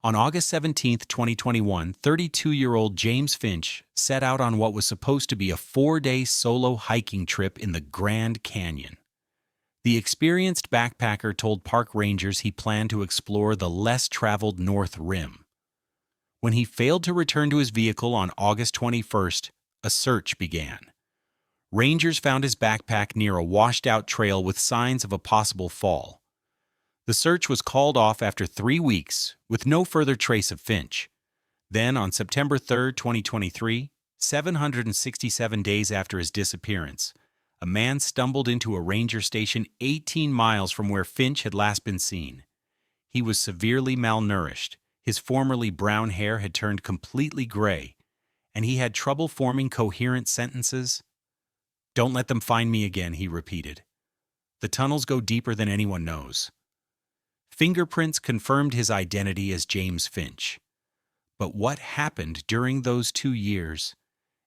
On August 17, 2021, 32-year-old James Finch set out on what was supposed to be a 4-day solo hiking trip in the Grand Canyon. The experienced backpacker told park rangers he planned to explore the less-traveled North Rim. When he failed to return to his vehicle on August 21st, a search began. Rangers found his backpack near a washed-out trail with signs of a possible fall. The search was called off after 3 weeks, with no further trace of Finch. Then, on September 3, 2023, 767 days after his disappearance, a man stumbled into a ranger station 18 miles from where Finch had last been seen. He was severely malnourished, his formerly brown hair had turned completely gray, and he had trouble forming coherent sentences. "Don't let them find me again," he repeated. "The tunnels go deeper than anyone knows." Fingerprints confirmed his identity as James Finch. But what happened during those 2 years,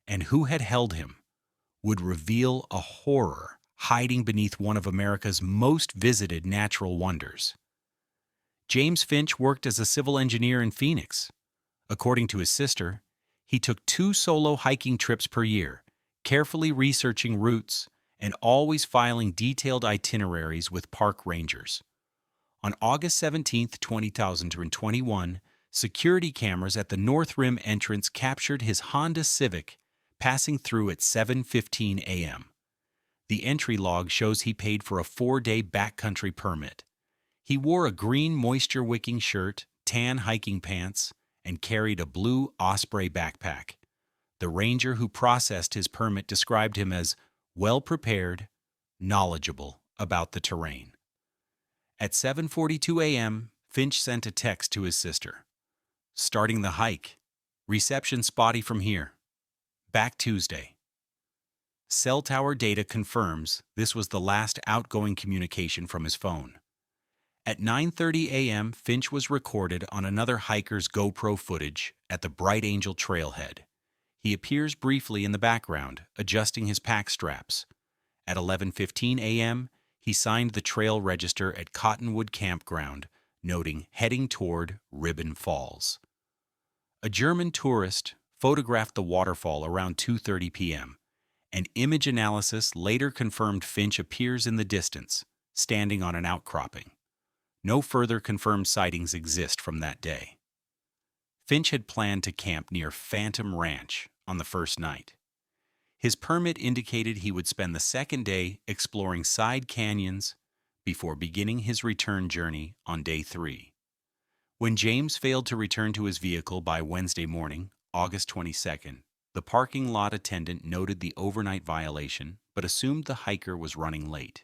and who had held him, would reveal a horror hiding beneath one of America's most visited natural wonders. James Finch worked as a civil engineer in Phoenix. According to his sister, he took 2 solo hiking trips per year, carefully researching routes and always filing detailed itineraries with park rangers. On August 17, 2021, security cameras at the North Rim entrance captured his Honda Civic passing through at 7:15 a.m. The entry log shows he paid for a 4-day backcountry permit. He wore a green moisture-wicking shirt, tan hiking pants, and carried a blue Osprey backpack. The ranger who processed his permit described him as well-prepared, knowledgeable about the terrain. At 7:42 a.m., Finch sent a text to his sister. "Starting the hike. Reception spotty from here. Back Tuesday." Cell tower data confirms this was the last outgoing communication from his phone. At 9:30 a.m., Finch was recorded on another hiker's GoPro footage at the Bright Angel trailhead. He appears briefly in the background, adjusting his pack straps. At 11:15 a.m., he signed the trail register at Cottonwood Campground, noting heading toward Ribbon Falls. A German tourist photographed the waterfall around 2:30 p.m., and image analysis later confirmed Finch appears in the distance, standing on an outcropping. No further confirmed sightings exist from that day. Finch had planned to camp near Phantom Ranch on the first night. His permit indicated he would spend the second day exploring side canyons before beginning his return journey on day 3. When James failed to return to his vehicle by Wednesday morning, August 22nd, the parking lot attendant noted the overnight violation but assumed the hiker was running late.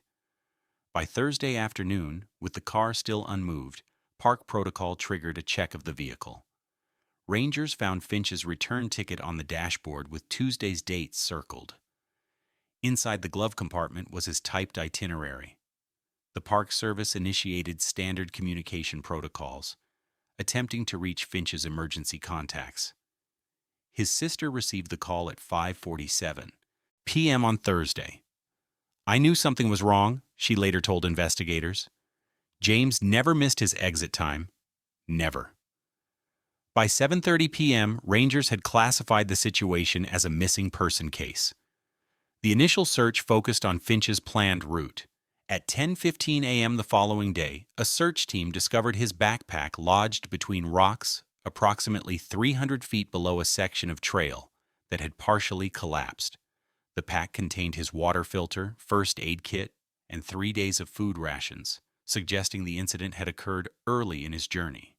By Thursday afternoon, with the car still unmoved, park protocol triggered a check of the vehicle. Rangers found Finch's return ticket on the dashboard with Tuesday's date circled. Inside the glove compartment was his typed itinerary. The Park Service initiated standard communication protocols, attempting to reach Finch's emergency contacts. His sister received the call at 5:47 p.m. on Thursday. "I knew something was wrong," she later told investigators. James never missed his exit time. Never. By 7:30 p.m., rangers had classified the situation as a missing person case. The initial search focused on Finch's planned route. At 10:15 a.m. the following day, a search team discovered his backpack lodged between rocks approximately 300 feet below a section of trail that had partially collapsed. The pack contained his water filter, first aid kit, and 3 days of food rations, suggesting the incident had occurred early in his journey.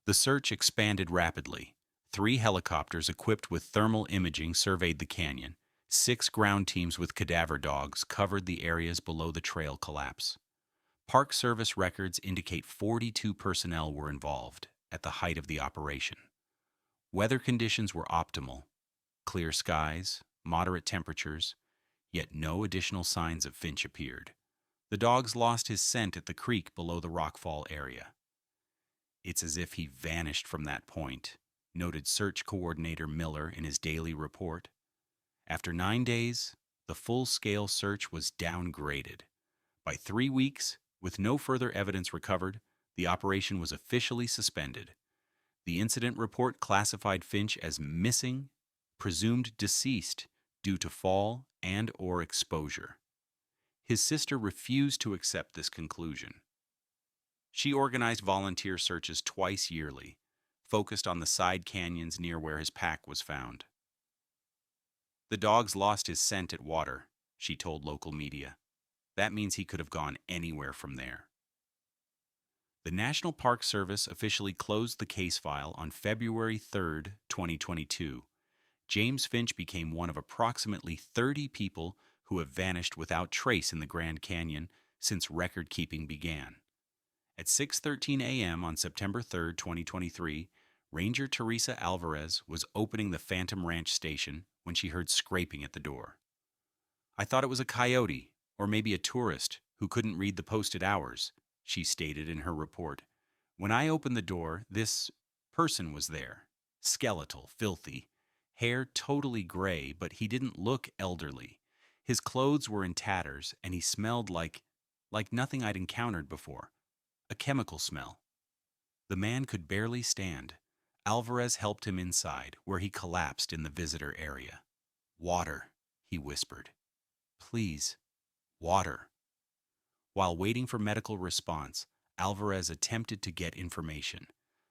The search expanded rapidly. 3 helicopters equipped with thermal imaging surveyed the canyon. 6 ground teams with cadaver dogs covered the areas below the trail collapse. Park Service records indicate 42 personnel were involved at the height of the operation. Weather conditions were optimal: clear skies, moderate temperatures, yet no additional signs of Finch appeared. The dogs lost his scent at the creek below the rockfall area. "It's as if he vanished from that point," noted search coordinator Miller in his daily report. After 9 days, the full-scale search was downgraded. By 3 weeks, with no further evidence recovered, the operation was officially suspended. The incident report classified Finch as missing, presumed deceased due to fall and/or exposure. His sister refused to accept this conclusion. She organized volunteer searches twice yearly, focused on the side canyons near where his pack was found. The dogs lost his scent at water, she told local media. That means he could have gone anywhere from there. The National Park Service officially closed the case file on February 3, 2022. James Finch became one of approximately 30 people who have vanished without trace in the Grand Canyon since record-keeping began. At 6:13 a.m. on September 3, 2023, Ranger Teresa Alvarez was opening the Phantom Ranch station when she heard scraping at the door. "I thought it was a coyote, or maybe a tourist who couldn't read the posted hours," she stated in her report. "When I opened the door, this person was there. Skeletal, filthy, hair totally gray, but he didn't look elderly. His clothes were in tatters, and he smelled like nothing I'd encountered before. A chemical smell." The man could barely stand. Alvarez helped him inside, where he collapsed in the visitor area. "Water," he whispered. "Please, water." While waiting for medical response, Alvarez attempted to get information.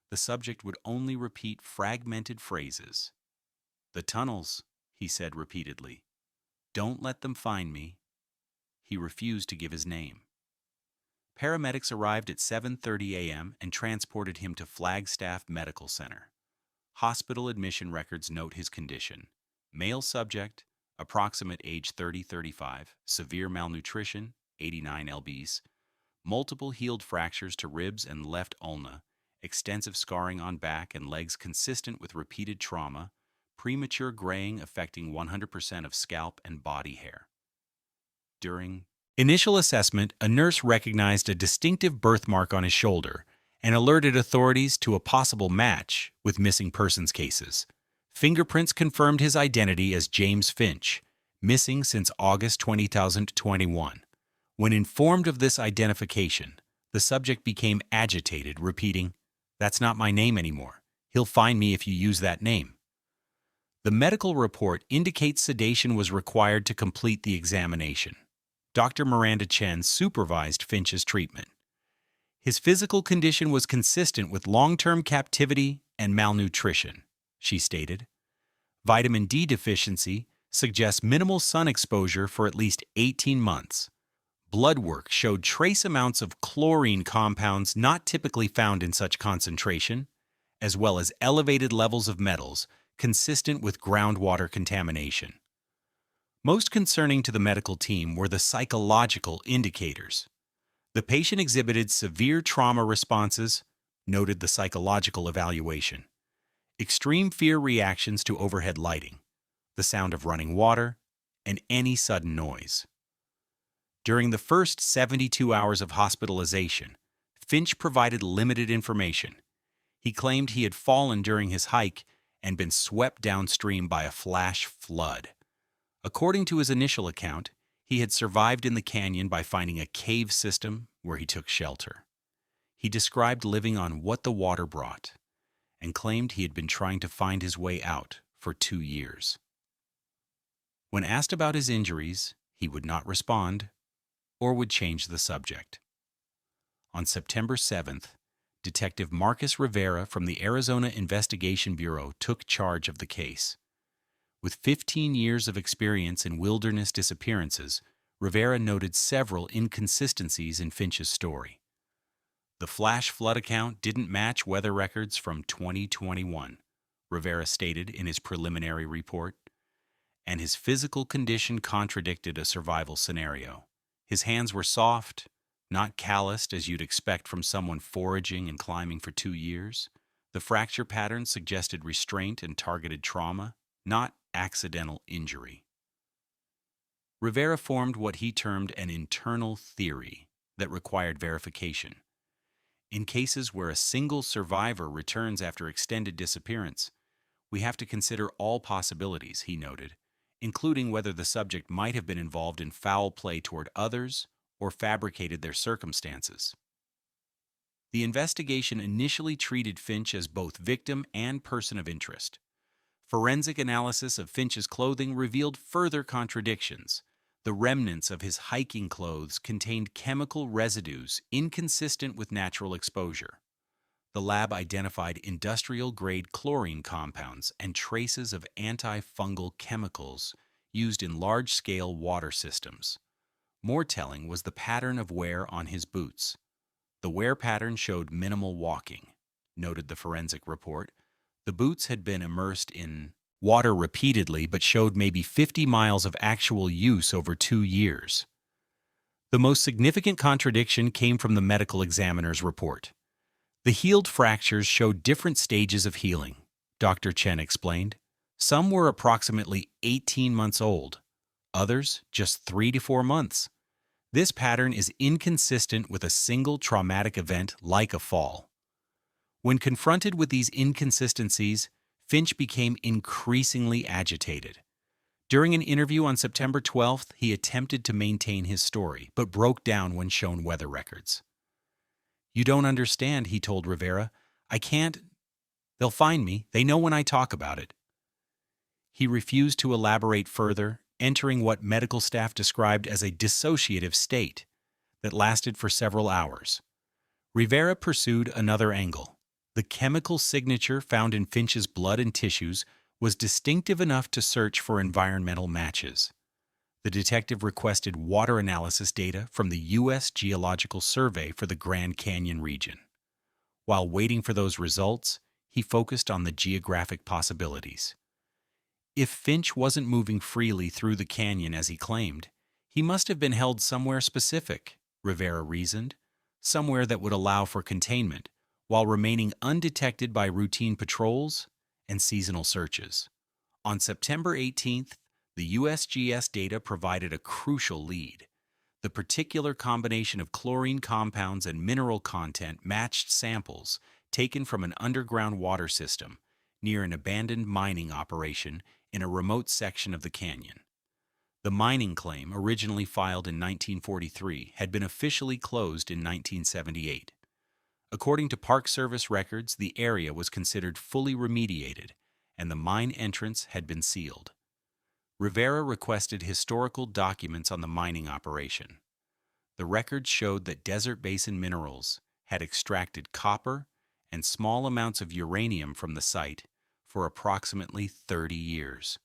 The subject would only repeat fragmented phrases. "The tunnels," he said repeatedly. "Don't let them find me." He refused to give his name. Paramedics arrived at 7:30 a.m. and transported him to Flagstaff Medical Center. Hospital admission records note his condition: male subject, approximate age 30-35, severe malnutrition, 89 lbs, multiple healed fractures to ribs and left ulna, extensive scarring on back and legs consistent with repeated trauma, premature graying affecting 100% of scalp and body hair. During initial assessment, a nurse recognized a distinctive birthmark on his shoulder and alerted authorities to a possible match with missing persons cases. Fingerprints confirmed his identity as James Finch, missing since August 2021. When informed of this identification, the subject became agitated, repeating, "That's not my name anymore. He'll find me if you use that name." The medical report indicates sedation was required to complete the examination. Dr. Miranda Chen supervised Finch's treatment. His physical condition was consistent with long-term captivity and malnutrition, she stated. Vitamin D deficiency suggests minimal sun exposure for at least 18 months. Blood work showed trace amounts of chlorine compounds not typically found in such concentration, as well as elevated levels of metals consistent with groundwater contamination. Most concerning to the medical team were the psychological indicators. The patient exhibited severe trauma responses, noted the psychological evaluation. Extreme fear reactions to overhead lighting, the sound of running water, and any sudden noise. During the first 72 hours of hospitalization, Finch provided limited information. He claimed he had fallen during his hike and been swept downstream by a flash flood. According to his initial account, he had survived in the canyon by finding a cave system where he took shelter. He described living on what the water brought and claimed he had been trying to find his way out for 2 years. When asked about his injuries, he would not respond or would change the subject. On September 7th, Detective Marcus Rivera from the Arizona Investigation Bureau took charge of the case. With 15 years of experience in wilderness disappearances, Rivera noted several inconsistencies in Finch's story. The flash flood account didn't match weather records from 2021, Rivera stated in his preliminary report, and his physical condition contradicted a survival scenario. His hands were soft, not calloused as you'd expect from someone foraging and climbing for 2 years. The fracture pattern suggested restraint and targeted trauma, not accidental injury. Rivera formed what he termed an internal theory that required verification. In cases where a single survivor returns after extended disappearance, we have to consider all possibilities, he noted, including whether the subject might have been involved in foul play toward others or fabricated their circumstances. The investigation initially treated Finch as both victim and person of interest. Forensic analysis of Finch's clothing revealed further contradictions. The remnants of his hiking clothes contained chemical residues inconsistent with natural exposure. The lab identified industrial-grade chlorine compounds and traces of antifungal chemicals used in large-scale water systems. More telling was the pattern of wear on his boots. The wear pattern showed minimal walking, noted the forensic report. The boots had been immersed in water repeatedly but showed maybe 50 miles of actual use over 2 years. The most significant contradiction came from the medical examiner's report. The healed fractures showed different stages of healing, Dr. Chen explained. Some were approximately 18 months old, others just 3 to 4 months. This pattern is inconsistent with a single traumatic event like a fall. When confronted with these inconsistencies, Finch became increasingly agitated. During an interview on September 12th, he attempted to maintain his story, but broke down when shown weather records. "You don't understand," he told Rivera. "I can't. They'll find me. They know when I talk about it." He refused to elaborate further, entering what medical staff described as a dissociative state that lasted for several hours. Rivera pursued another angle. The chemical signature found in Finch's blood and tissues was distinctive enough to search for environmental matches. The detective requested water analysis data from the U.S. Geological Survey for the Grand Canyon region. While waiting for those results, he focused on the geographic possibilities. If Finch wasn't moving freely through the canyon as he claimed, he must have been held somewhere specific, Rivera reasoned, somewhere that would allow for containment, while remaining undetected by routine patrols and seasonal searches. On September 18th, the USGS data provided a crucial lead. The particular combination of chlorine compounds and mineral content matched samples taken from an underground water system near an abandoned mining operation in a remote section of the canyon. The mining claim, originally filed in 1943, had been officially closed in 1978. According to Park Service records, the area was considered fully remediated, and the mine entrance had been sealed. Rivera requested historical documents on the mining operation. The records showed that Desert Basin Minerals had extracted copper and small amounts of uranium from the site for approximately 30 years.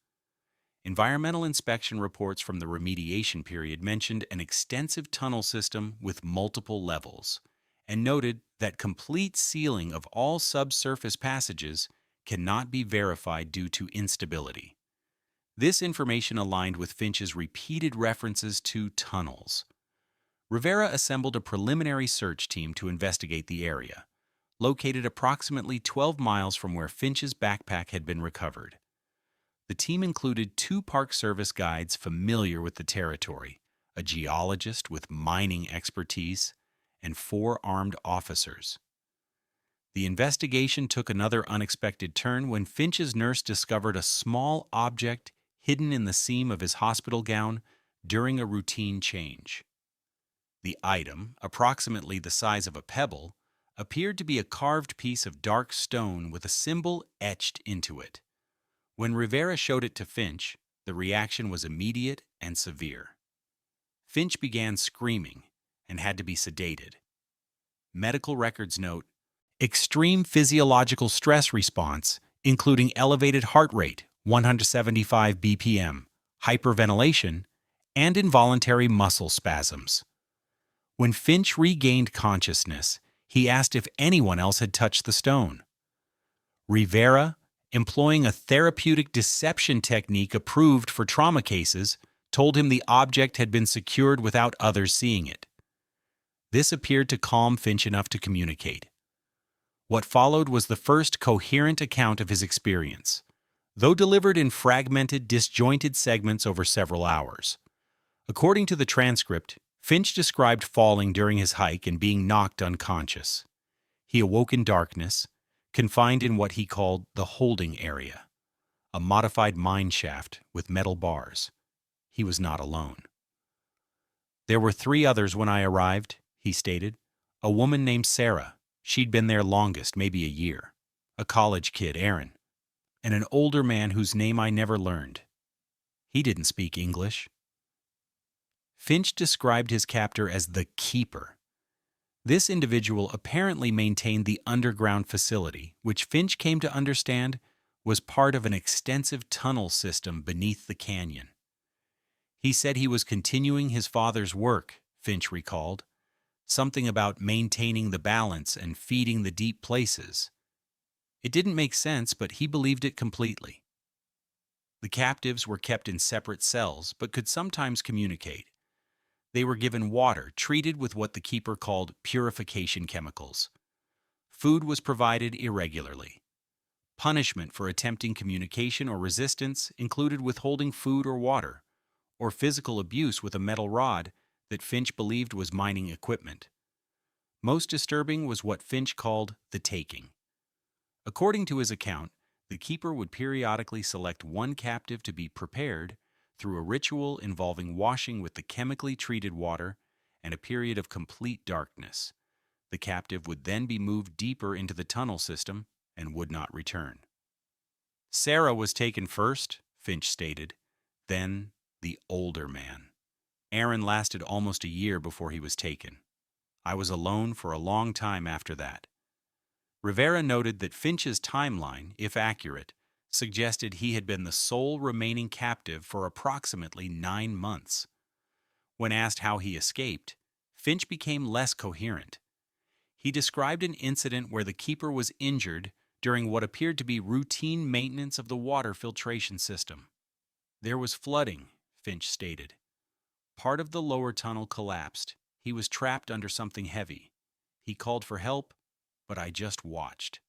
Environmental inspection reports from the remediation period mentioned an extensive tunnel system with multiple levels, and noted that complete sealing of all subsurface passages cannot be verified due to instability. This information aligned with Finch's repeated references to tunnels. Rivera assembled a preliminary search team to investigate the area, located approximately 12 miles from where Finch's backpack had been recovered. The team included 2 Park Service guides familiar with the territory, a geologist with mining expertise, and 4 armed officers. The investigation took another unexpected turn when Finch's nurse discovered a small object hidden in the seam of his hospital gown during a routine change. The item, approximately the size of a pebble, appeared to be a carved piece of dark stone with a symbol etched into it. When Rivera showed it to Finch, the reaction was immediate and severe. Finch began screaming and had to be sedated. Medical records note extreme physiological stress response, including elevated heart rate, 175 BPM, hyperventilation, and involuntary muscle spasms. When Finch regained consciousness, he asked if anyone else had touched the stone. Rivera, employing a therapeutic deception technique approved for trauma cases, told him the object had been secured without others seeing it. This appeared to calm Finch enough to communicate. What followed was the first coherent account of his experience, though delivered in fragmented, disjointed segments over several hours. According to the transcript, Finch described falling during his hike and being knocked unconscious. He awoke in darkness, confined in what he called the holding area, a modified mine shaft with metal bars. He was not alone. "There were 3 others when I arrived," he stated. "A woman named Sarah, She'd been there longest, maybe a year. A college kid, Aaron, and an older man whose name I never learned. He didn't speak English. Finch described his captor as the keeper. This individual apparently maintained the underground facility, which Finch came to understand was part of an extensive tunnel system beneath the canyon. He said he was continuing his father's work, Finch recalled, something about maintaining the balance and feeding the deep places. It didn't make sense, but he believed it completely. The captives were kept in separate cells, but could sometimes communicate. They were given water treated with what the keeper called purification chemicals. Food was provided irregularly. Punishment for attempting communication or resistance included withholding food or water, or physical abuse with a metal rod that Finch believed was mining equipment. Most disturbing was what Finch called the taking. According to his account, the keeper would periodically select one captive to be prepared through a ritual involving washing with the chemically treated water and a period of complete darkness. The captive would then be moved deeper into the tunnel system and would not return. Sarah was taken first, Finch stated, then the older man. Aaron lasted almost a year before he was taken. I was alone for a long time after that. Rivera noted that Finch's timeline, if accurate, suggested he had been the sole remaining captive for approximately 9 months. When asked how he escaped, Finch became less coherent. He described an incident where the keeper was injured during what appeared to be routine maintenance of the water filtration system. There was flooding, Finch stated. Part of the lower tunnel collapsed. He was trapped under something heavy. He called for help, but I just watched.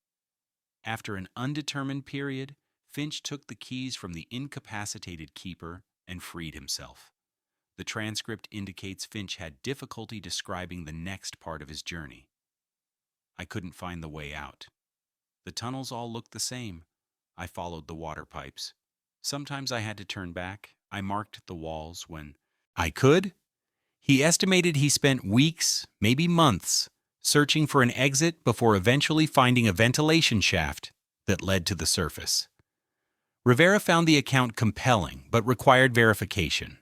After an undetermined period, Finch took the keys from the incapacitated keeper and freed himself. The transcript indicates Finch had difficulty describing the next part of his journey. I couldn't find the way out. The tunnels all looked the same. I followed the water pipes. Sometimes I had to turn back. I marked the walls when I could. He estimated he spent weeks, maybe months, searching for an exit before eventually finding a ventilation shaft that led to the surface. Rivera found the account compelling, but required verification.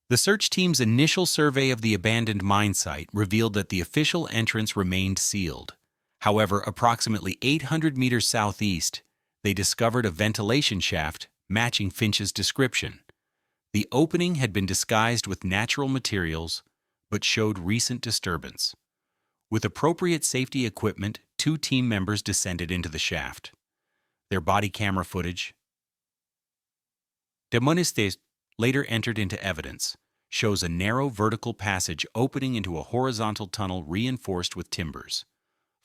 The search team's initial survey of the abandoned mine site revealed that the official entrance remained sealed. However, approximately 800 meters southeast, they discovered a ventilation shaft matching Finch's description. The opening had been disguised with natural materials, but showed recent disturbance. With appropriate safety equipment, 2 team members descended into the shaft. Their body camera footage, Demonistes later entered into evidence, shows a narrow vertical passage opening into a horizontal tunnel reinforced with timbers.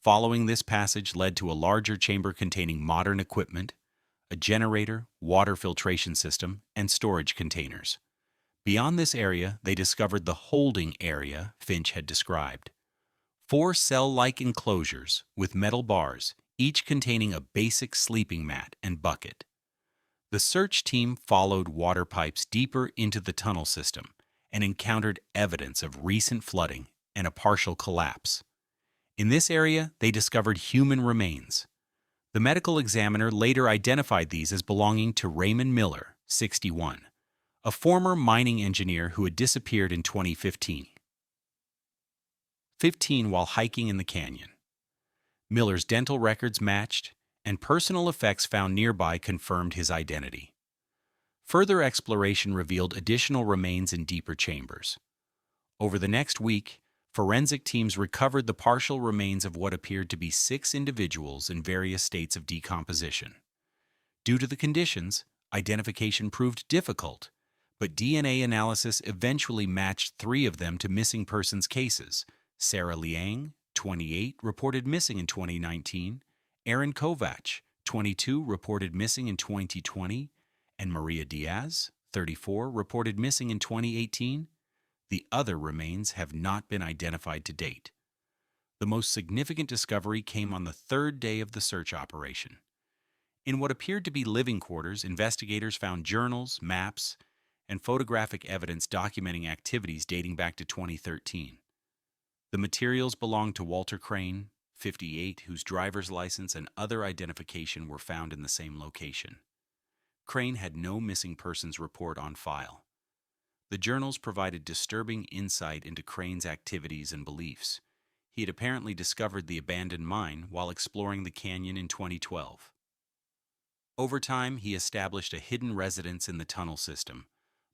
Following this passage led to a larger chamber containing modern equipment, a generator, water filtration system, and storage containers. Beyond this area, they discovered the holding area Finch had described. 4 cell-like enclosures with metal bars, each containing a basic sleeping mat and bucket. The search team followed water pipes deeper into the tunnel system and encountered evidence of recent flooding and a partial collapse. In this area, they discovered human remains. The medical examiner later identified these as belonging to Raymond Miller, 61, a former mining engineer who had disappeared in 2015. 15 while hiking in the canyon. Miller's dental records matched, and personal effects found nearby confirmed his identity. Further exploration revealed additional remains in deeper chambers. Over the next week, forensic teams recovered the partial remains of what appeared to be 6 individuals in various states of decomposition. Due to the conditions, identification proved difficult, but DNA analysis eventually matched 3 of them to missing persons cases. Sarah Liang, 28, reported missing in 2019, Aaron Kovac, 22, reported missing in 2020, and Maria Diaz, 34, reported missing in 2018. The other remains have not been identified to date. The most significant discovery came on the 3rd day of the search operation. In what appeared to be living quarters, investigators found journals, maps, and photographic evidence documenting activities dating back to 2013. The materials belonged to Walter Crane, 58, whose driver's license and other identification were found in the same location. Crane had no missing persons report on file. The journals provided disturbing insight into Crane's activities and beliefs. He had apparently discovered the abandoned mine while exploring the canyon in 2012. Over time, he established a hidden residence in the tunnel system,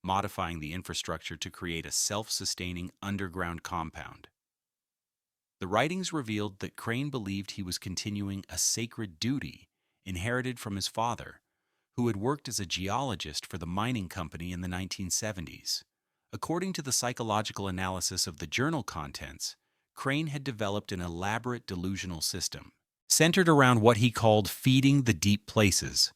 modifying the infrastructure to create a self-sustaining underground compound. The writings revealed that Crane believed he was continuing a sacred duty inherited from his father, who had worked as a geologist for the mining company in the 1970s. According to the psychological analysis of the journal contents, Crane had developed an elaborate delusional system, centered around what he called feeding the deep places.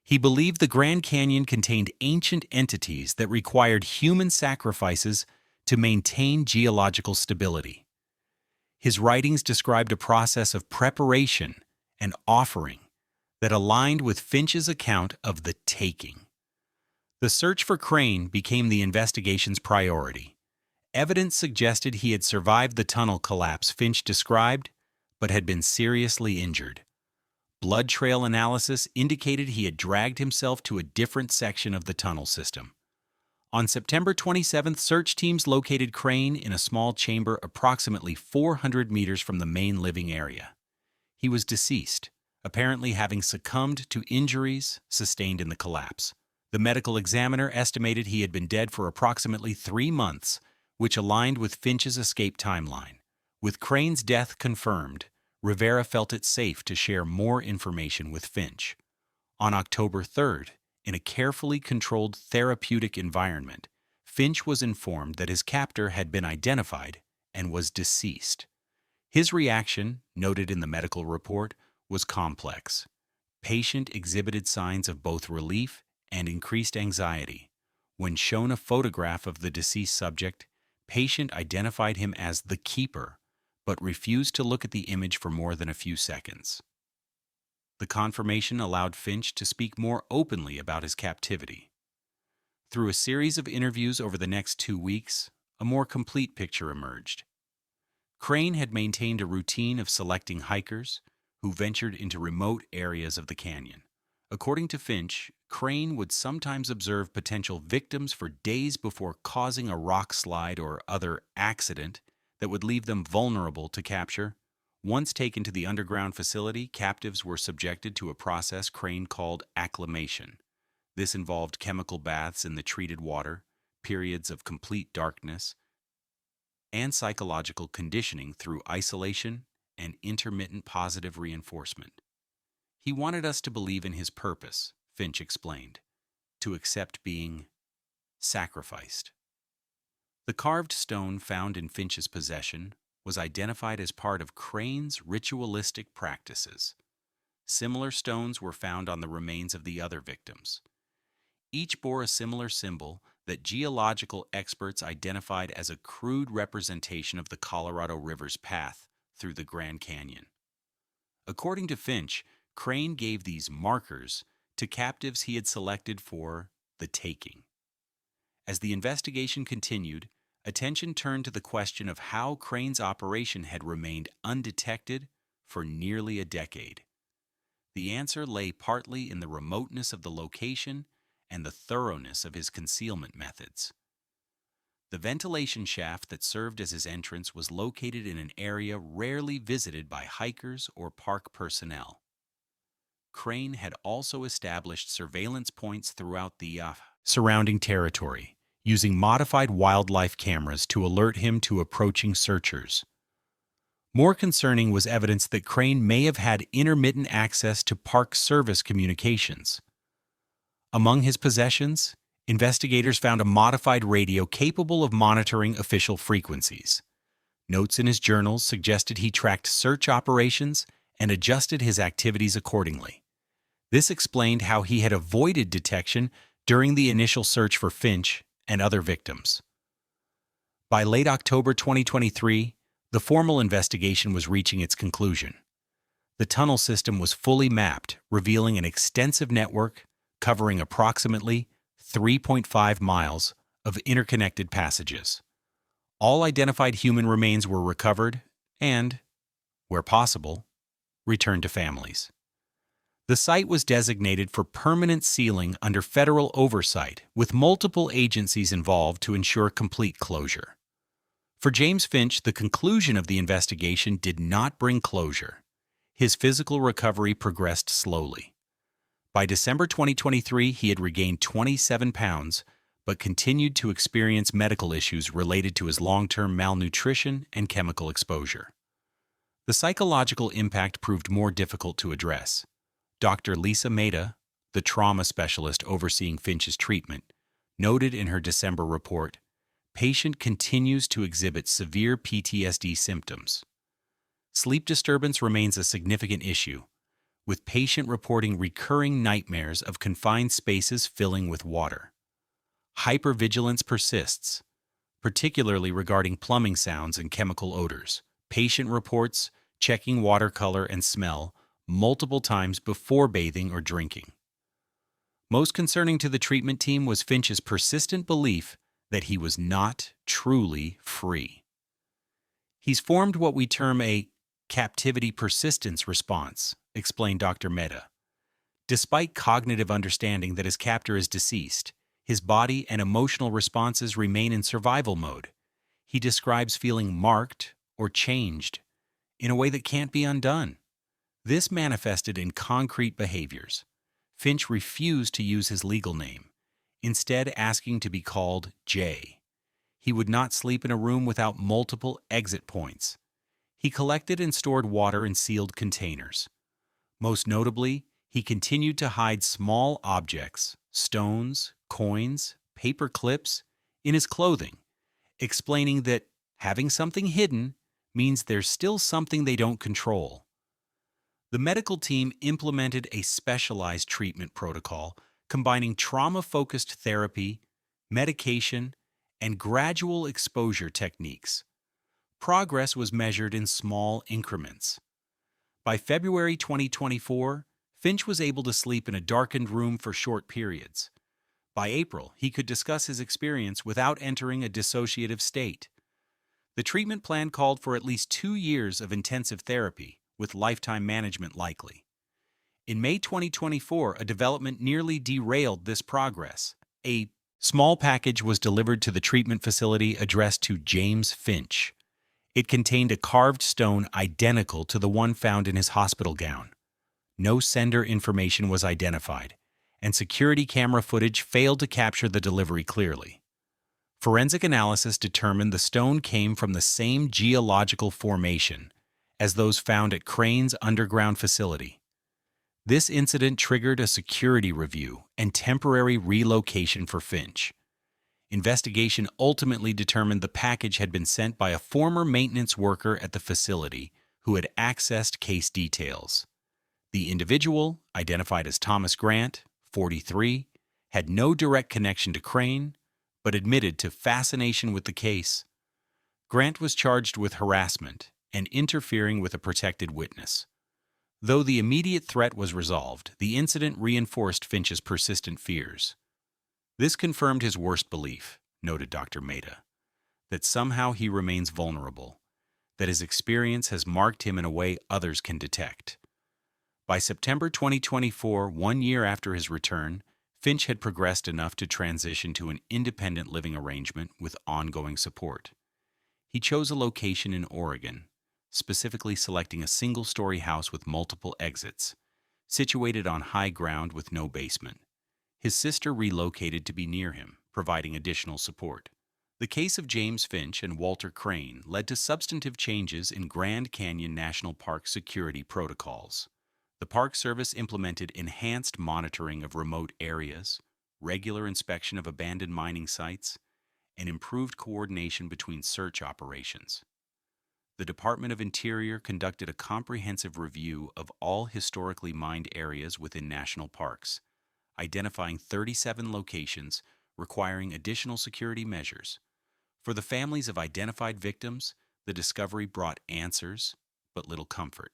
He believed the Grand Canyon contained ancient entities that required human sacrifices to maintain geological stability. His writings described a process of preparation and offering that aligned with Finch's account of the taking. The search for Crane became the investigation's priority. Evidence suggested he had survived the tunnel collapse Finch described, but had been seriously injured. Blood trail analysis indicated he had dragged himself to a different section of the tunnel system. On September 27th, search teams located Crane in a small chamber approximately 400 meters from the main living area. He was deceased, apparently having succumbed to injuries sustained in the collapse. The medical examiner estimated he had been dead for approximately 3 months, which aligned with Finch's escape timeline. With Crane's death confirmed, Rivera felt it safe to share more information with Finch. On October 3rd, in a carefully controlled therapeutic environment, Finch was informed that his captor had been identified and was deceased. His reaction, noted in the medical report, was complex. Patient exhibited signs of both relief and increased anxiety. When shown a photograph of the deceased subject, patient identified him as the keeper, but refused to look at the image for more than a few seconds. The confirmation allowed Finch to speak more openly about his captivity. Through a series of interviews over the next 2 weeks, a more complete picture emerged. Crane had maintained a routine of selecting hikers who ventured into remote areas of the canyon. According to Finch, Crane would sometimes observe potential victims for days before causing a rock slide or other accident that would leave them vulnerable to capture. Once taken to the underground facility, captives were subjected to a process Crane called acclimation. This involved chemical baths in the treated water, periods of complete darkness, and psychological conditioning through isolation and intermittent positive reinforcement. He wanted us to believe in his purpose, Finch explained, to accept being sacrificed. The carved stone found in Finch's possession was identified as part of Crane's ritualistic practices. Similar stones were found on the remains of the other victims. Each bore a similar symbol that geological experts identified as a crude representation of the Colorado River's path through the Grand Canyon. According to Finch, Crane gave these markers to captives he had selected for the taking. As the investigation continued, attention turned to the question of how Crane's operation had remained undetected for nearly a decade. The answer lay partly in the remoteness of the location and the thoroughness of his concealment methods. The ventilation shaft that served as his entrance was located in an area rarely visited by hikers or park personnel. Crane had also established surveillance points throughout the surrounding territory, using modified wildlife cameras to alert him to approaching searchers. More concerning was evidence that Crane may have had intermittent access to Park Service communications. Among his possessions, investigators found a modified radio capable of monitoring official frequencies. Notes in his journals suggested he tracked search operations and adjusted his activities accordingly. This explained how he had avoided detection during the initial search for Finch and other victims. By late October 2023, the formal investigation was reaching its conclusion. The tunnel system was fully mapped, revealing an extensive network covering approximately 3.5 miles of interconnected passages. All identified human remains were recovered and, where possible, returned to families. The site was designated for permanent sealing under federal oversight, with multiple agencies involved to ensure complete closure. For James Finch, the conclusion of the investigation did not bring closure. His physical recovery progressed slowly. By December 2023, he had regained 27 pounds, but continued to experience medical issues related to his long-term malnutrition and chemical exposure. The psychological impact proved more difficult to address. Dr. Lisa Mehta, the trauma specialist overseeing Finch's treatment, noted in her December report, "Patient continues to exhibit severe PTSD symptoms. Sleep disturbance remains a significant issue, with patient reporting recurring nightmares of confined spaces filling with water. Hypervigilance persists, particularly regarding plumbing sounds and chemical odors. Patient reports checking water color and smell multiple times before bathing or drinking." Most concerning to the treatment team was Finch's persistent belief that he was not truly free. "He's formed what we term a captivity persistence response," explained Dr. Mehta. "Despite cognitive understanding that his captor is deceased, his body and emotional responses remain in survival mode. He describes feeling marked or changed in a way that can't be undone. This manifested in concrete behaviors. Finch refused to use his legal name, instead asking to be called Jay. He would not sleep in a room without multiple exit points. He collected and stored water in sealed containers. Most notably, he continued to hide small objects, stones, coins, paper clips, in his clothing, explaining that having something hidden means there's still something they don't control." The medical team implemented a specialized treatment protocol combining trauma-focused therapy, medication, and gradual exposure techniques. Progress was measured in small increments. By February 2024, Finch was able to sleep in a darkened room for short periods. By April, he could discuss his experience without entering a dissociative state. The treatment plan called for at least 2 years of intensive therapy, with lifetime management likely. In May 2024, a development nearly derailed this progress. A small package was delivered to the treatment facility addressed to James Finch. It contained a carved stone identical to the one found in his hospital gown. No sender information was identified, and security camera footage failed to capture the delivery clearly. Forensic analysis determined the stone came from the same geological formation as those found at Crane's underground facility. This incident triggered a security review and temporary relocation for Finch. Investigation ultimately determined the package had been sent by a former maintenance worker at the facility who had accessed case details. The individual, identified as Thomas Grant, 43, had no direct connection to Crane, but admitted to fascination with the case. Grant was charged with harassment and interfering with a protected witness. Though the immediate threat was resolved, the incident reinforced Finch's persistent fears. "This confirmed his worst belief," noted Dr. Mehta, "that somehow he remains vulnerable, that his experience has marked him in a way others can detect." By September 2024, 1 year after his return, Finch had progressed enough to transition to an independent living arrangement with ongoing support. He chose a location in Oregon, specifically selecting a single-story house with multiple exits, situated on high ground with no basement. His sister relocated to be near him, providing additional support. The case of James Finch and Walter Crane led to substantive changes in Grand Canyon National Park security protocols. The Park Service implemented enhanced monitoring of remote areas, regular inspection of abandoned mining sites, and improved coordination between search operations. The Department of Interior conducted a comprehensive review of all historically mined areas within national parks, identifying 37 locations requiring additional security measures. For the families of identified victims, the discovery brought answers, but little comfort.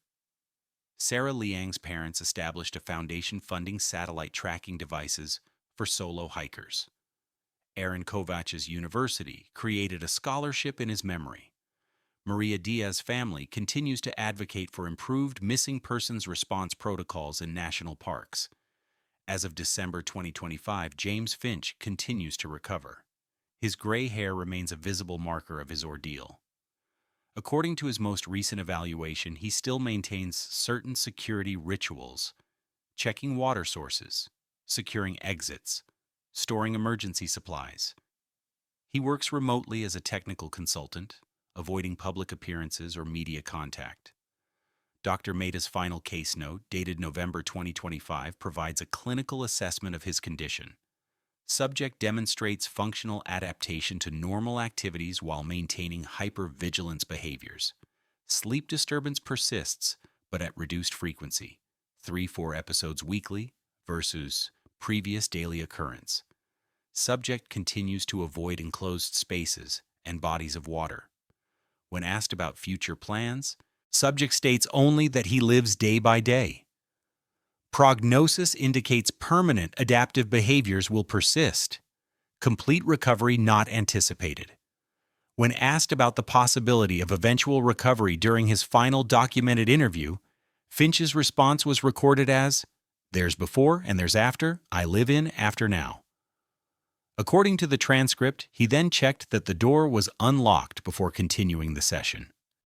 Sarah Liang's parents established a foundation funding satellite tracking devices for solo hikers. Aaron Kovach's university created a scholarship in his memory. Maria Diaz's family continues to advocate for improved missing persons response protocols in national parks. As of December 2025, James Finch continues to recover. His gray hair remains a visible marker of his ordeal. According to his most recent evaluation, he still maintains certain security rituals, checking water sources, securing exits, storing emergency supplies. He works remotely as a technical consultant, avoiding public appearances or media contact. Dr. Mehta's final case note, dated November 2025, provides a clinical assessment of his condition. Subject demonstrates functional adaptation to normal activities while maintaining hypervigilance behaviors. Sleep disturbance persists, but at reduced frequency, 3-4 episodes weekly versus previous daily occurrence. Subject continues to avoid enclosed spaces and bodies of water. When asked about future plans, subject states only that he lives day by day. Prognosis indicates permanent adaptive behaviors will persist. Complete recovery not anticipated. When asked about the possibility of eventual recovery during his final documented interview, Finch's response was recorded as, "There's before and there's after, I live in after now." According to the transcript, he then checked that the door was unlocked before continuing the session.